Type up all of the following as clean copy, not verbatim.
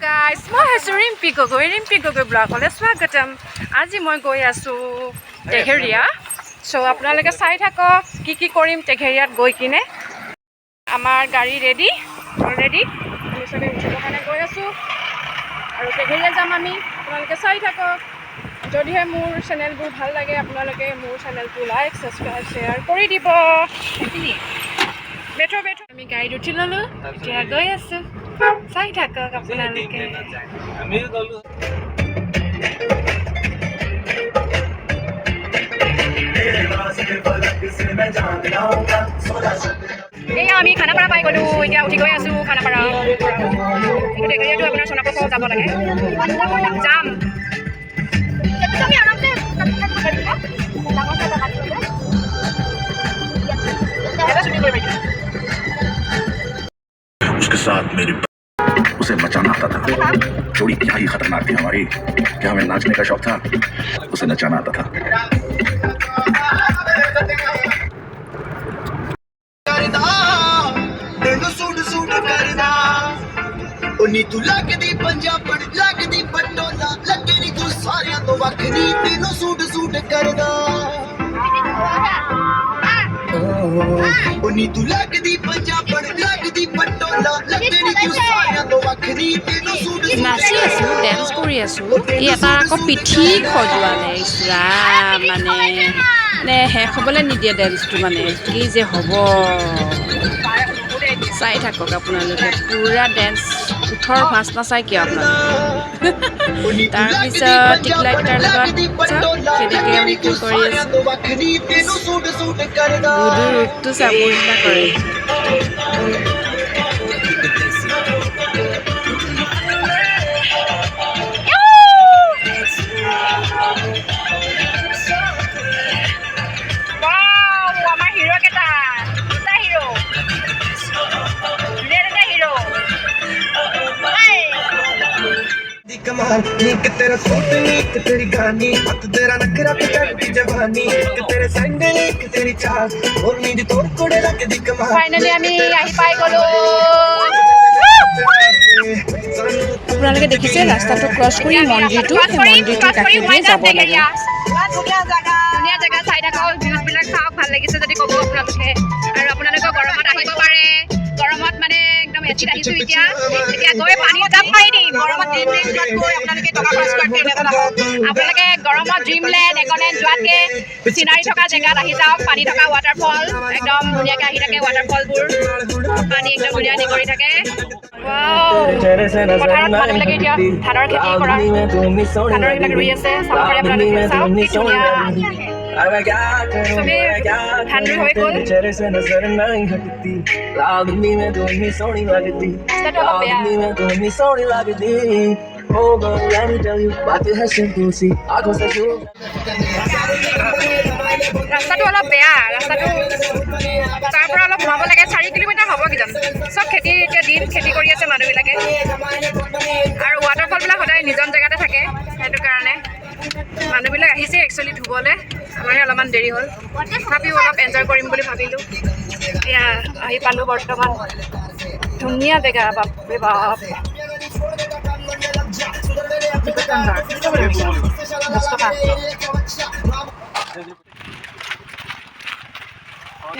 Guys, মই আছো ৰিম্পি গগৈ ব্লগলৈ স্বাগতম। আজি মই গৈ আছো তেঘেৰিয়া। সো আপোনালোকে চাই থাকক কি কৰিম তেঘেৰিয়াত গৈ কিনে। আমাৰ গাড়ী ৰেডি অলৰেডি, আমি সবে উঠিবৰ কাৰণে গৈ আছো আৰু তেঘেৰিয়া যাম আমি। আপোনালোকে চাই থাকক। যদিহে মোৰ চেনেলবোৰ ভাল লাগে আপোনালোকে মোৰ চেনেলটো লাইক সাবস্ক্ৰাইব শ্বেয়াৰ কৰি দিব। বেঠো আমি গাড়ীত উঠি ললো, এতিয়া গৈ আছো। চাই থাকক আপোনালোকে। এয়া আমি খানাপাৰা পাই গ'লো, এতিয়া উঠি গৈ আছো খানাপাৰা। তেঘেৰিয়াটো আপোনাৰ সোণাপুৰ যাব লাগে, যাম। उसके साथ मेरी उसे बचाना आता था। जोड़ी क्या ही खतरनाक थी हमारी। क्या हमें नाचने का शौक था, उसे नचाना आता था। नी तू लगदी पंजाबण लगदी पटोला लगे नी तू सारियां तो वखरी तेनू सूट सूट करदा नी तू लगदी पंजाबण लगदी पटोला लगे नी तू सारियां तो वखरी तेनू सूट নাচি আছো, ডেন্স কৰি আছো। ই এটা আকৌ পিঠি খজুৱালে ইছৰা, মানে শেষ হ'বলৈ নিদিয়ে ডেন্সটো। মানে কি যে হ'ব চাই থাকক আপোনালোকে। পুৰা ডেন্স উঠৰ ফাঁচ নাচাই কিয় আপোনালোকে। তাৰপিছত টিকলাইকেইটাৰ লগত কেনেকৈ আমি কি কৰি আছো। গুডুৰ ৰূপটো চাব নিচিনা কৰে। আমাৰ হিৰো কেইটা দুটা হিৰো, कमाल नीक तेरा सूट नीक तेरी गानी हथ तेरा नखरा पे चढ़ती जवानी नीक तेरे सैंडल नीक तेरी चाल और नींद तोड़ कोड़े लग दी कमाल। ফাইনেলি আমি আহি পাই গ'লো। আপোনালোকে দেখিছে ৰাস্তাটো ক্ৰছ কৰি মন্দিৰটো, সেই মন্দিৰটোৰ কাষেদিয়ে যাব লাগে। ধুনীয়া জেগা, চাই থাকক, ভিউজবিলাক চাওক। ভাল লাগিছে যদি ক'ব আপোনালোকে। আৰু আপোনালোকে গৰমত আহিব পাৰে। গৰমত মানে একদম এচিত আহিছোঁ এতিয়া গৈ পানীত জাপ মাৰি দিম। গৰমত ড্ৰিমলেণ্ড যোৱাতকৈ আপোনালোকে টকা খৰচ কৰাতকৈ আপোনালোকে গৰমত ড্ৰিমলেণ্ড একলেণ্ড যোৱাতকৈ চিনাৰী থকা জেগাত আহি যাওক। পানী থকা ৱাটাৰফল একদম ধুনীয়াকৈ আহি থাকে। ৱাটাৰফলবোৰ পানী একদম ধুনীয়া কৰি থাকে। পথাৰত মানুহবিলাকে এতিয়া ধানৰ খেতি কৰা, ধানৰ এইবিলাক ৰুই আছে। চাব পাৰে আপোনালোকে, চাওক কি ধুনীয়া। চবেই ধান ৰুই হৈ গ'ল। ৰাস্তাটো অলপ বেয়া, ৰাস্তাটো অলপ বেয়া। ৰাস্তাটো তাৰ পৰা অলপ সোমাব লাগে। 4 কিলোমিটাৰ হ'ব কিজান। চব খেতি এতিয়া দিন খেতি কৰি আছে মানুহবিলাকে। আৰু ৱাটাৰফলবিলাক সদায় নিজৰ জেগাতে থাকে, সেইটো কাৰণে মানুহবিলাক আহিছে একচুৱেলি ধুবলৈ। আমাৰহে অলপমান দেৰি হ'ল, তথাপিও অলপ এনজয় কৰিম বুলি ভাবিলোঁ। এয়া আহি পালোঁ বৰ্তমান। ধুনীয়া জেগা, বাপৰে বাপ।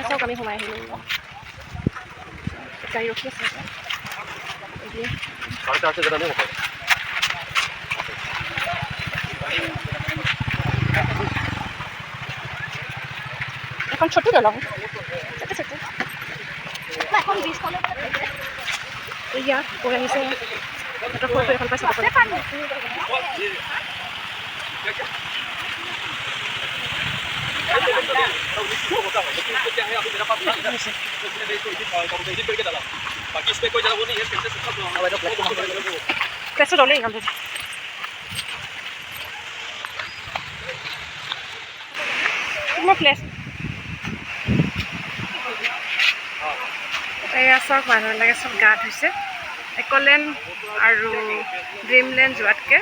চাওক আমি সোমাই আহিলোঁ। গাড়ী ৰখি আছে। এখন ছোট দলং, ইয়াত গৈ আহিছে। এখন পাই চাব পাৰে। कैसे डोले यहाँ पे प्लेस এয়া চব মানুহবিলাকে চব গা ধুইছে। একলেণ্ড আৰু ড্ৰিমলেণ্ড যোৱাতকৈ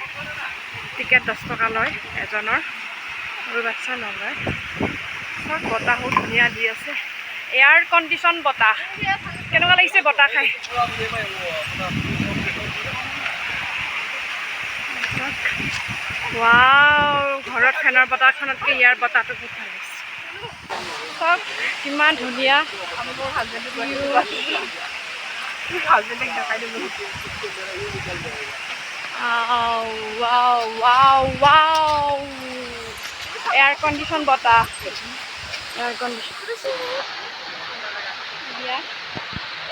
টিকেট 10 টকা লয় এজনৰ, আৰু বাচ্চা নলয়। চব বতাহো ধুনীয়া দি আছে। এয়াৰ কণ্ডিশ্যন বতাহ। কেনেকুৱা লাগিছে বতাহ খাই? ৱাও ঘৰত ফেনৰ বতাহখনতকৈ ইয়াৰ বতাহটো বহুত ভাল লাগিছে চাওক কিমান ধুনীয়া এয়াৰ কণ্ডিশ্যন বতাহ এয়াৰ কণ্ডিশ্যন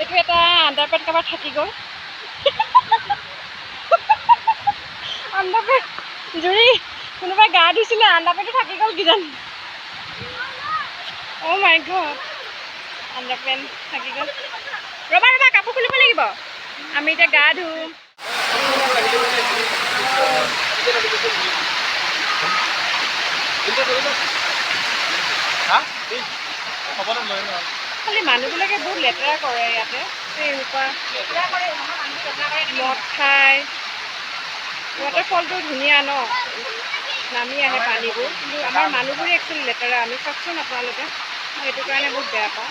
এইটো এটা আণ্ডাৰপেণ্ট কাবাৰ থাকি গ'ল আণ্ডাৰপেণ্ট জুৰি কোনোবাই গা ধুইছিলে আণ্ডাৰপেণ্টটো থাকি গ'ল কিজানি অ' মাই গড আণ্ডাৰপেণ্ট থাকি গ'ল ৰ'বা ৰ'বা কাপোৰ খুলিব লাগিব আমি এতিয়া গা ধুম খালি মানুহবিলাকে বহুত লেতেৰা কৰে ইয়াতে এনেকুৱা মদ খায় ৱাটাৰফলটো ধুনীয়া ন নামি আহে পানীবোৰ কিন্তু আমাৰ মানুহবোৰে একচুৱেলি লেতেৰা আমি চাওকচোন আপোনালোকে মই সেইটো কাৰণে বহুত বেয়া পাওঁ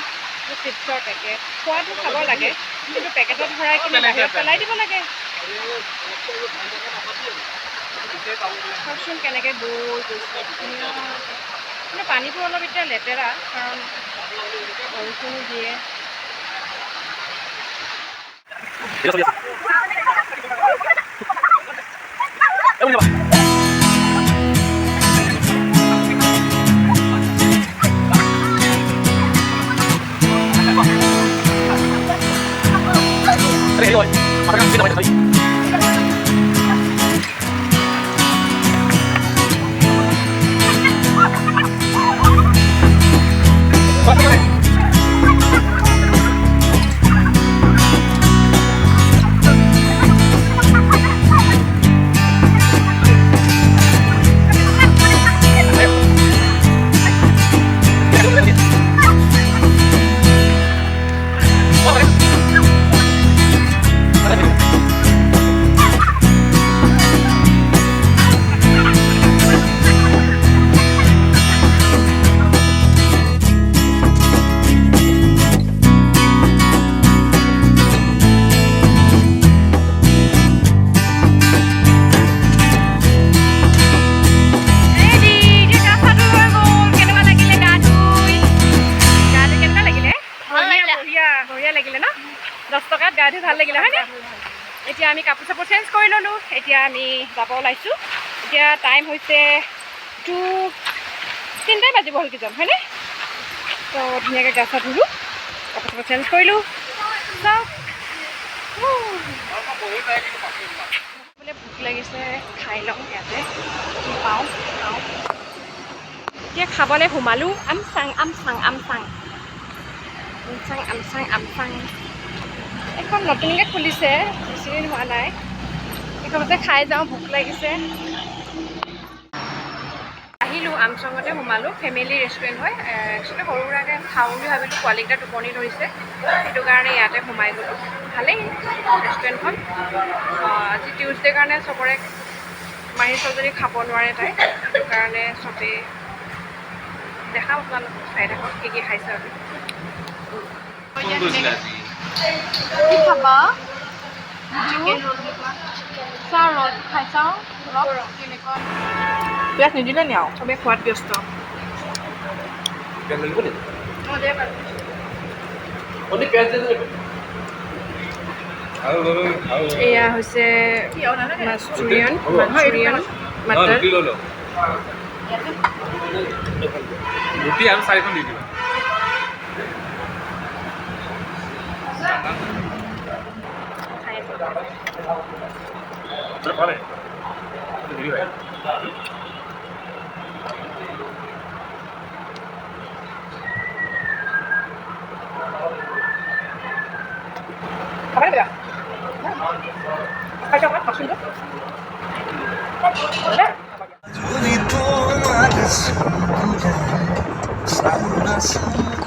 চিপছৰ পেকেট খোৱাটো খাব লাগে কিন্তু পেকেটত ভৰাই কিনে বাহিৰত পেলাই দিব লাগে চাওকচোন কেনেকৈ বৈ গৈছে কিন্তু পানীবোৰ অলপ এতিয়া লেতেৰা কাৰণ বৰষুণো দিয়ে গা ধুই ভাল লাগিলে হয়নে এতিয়া আমি কাপোৰ চাপোৰ চেঞ্জ কৰি ল'লোঁ এতিয়া আমি যাব ওলাইছোঁ এতিয়া টাইম হৈছে 3টাই বাজিব হ'ল কিজন হয়নে তো ধুনীয়াকৈ গা চা ধুলোঁ কাপোৰ চাপোৰ চেঞ্জ কৰিলোঁ চাওক বোলে ভোক লাগিছে খাই লওঁ ইয়াতে কি পাওঁ খাওঁ এতিয়া খাবলৈ সোমালোঁ আমচাং এখন নতুনকৈ খুলিছে বেছি দিন হোৱা নাই এইখনতে খাই যাওঁ ভোক লাগিছে আহিলোঁ আমচাঙতে সোমালোঁ ফেমিলি ৰেষ্টুৰেণ্ট হয় একচুৱেলি সৰু সুৰাকৈ খাওঁ বুলি ভাবিলোঁ পোৱালিকেইটা টোপনি ধৰিছে সেইটো কাৰণে ইয়াতে সোমাই গ'লোঁ ভালেই ৰেষ্টুৰেণ্টখন আজি টিউজডে কাৰণে চবৰে মাহী ছোৱালীজনী খাব নোৱাৰে তাই সেইটো কাৰণে চবেই দেখাম আপোনালোকক চাই থাকক কি খাইছে আৰু কি খাবা চাওঁ ৰ'ল খাই চাওঁ কেনেকুৱা পিঁয়াজ নিদিলে নি আৰু চবেই খোৱাত ব্যস্ত এয়া হৈছে মাঞ্চুৰিয়ান মাটাৰ ৰুটি আৰু 4খন দি দিবা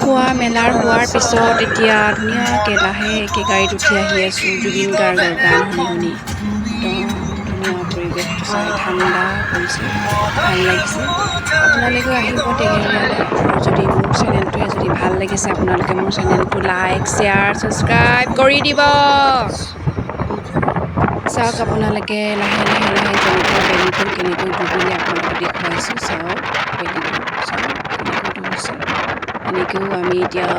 খোৱা মেলাৰ হোৱাৰ পিছত এতিয়া ধুনীয়াকৈ লাহেকৈ গাড়ীত উঠি আহি আছোঁ জুবিন গাৰ্গৰ গান শুনি ধুনীয়া পৰিৱেশটো চাই ঠাণ্ডা পৰিছে ভাল লাগিছে আপোনালোকেও আহিব টেঘেৰিয়ালৈ আৰু যদি মোৰ চেনেলটোৱে যদি ভাল লাগিছে আপোনালোকে মোৰ চেনেলটো লাইক শ্বেয়াৰ ছাবস্ক্ৰাইব কৰি দিব চাওক আপোনালোকে লাহে লাহে লাহে যেনেকৈ বেলিটো কেনেকৈ ডুবিলে আপোনালোকক দেখুৱাইছোঁ চাওক বেলিটো চাওক কেনেকৈ ডুবিছে এনেকৈও আমি এতিয়া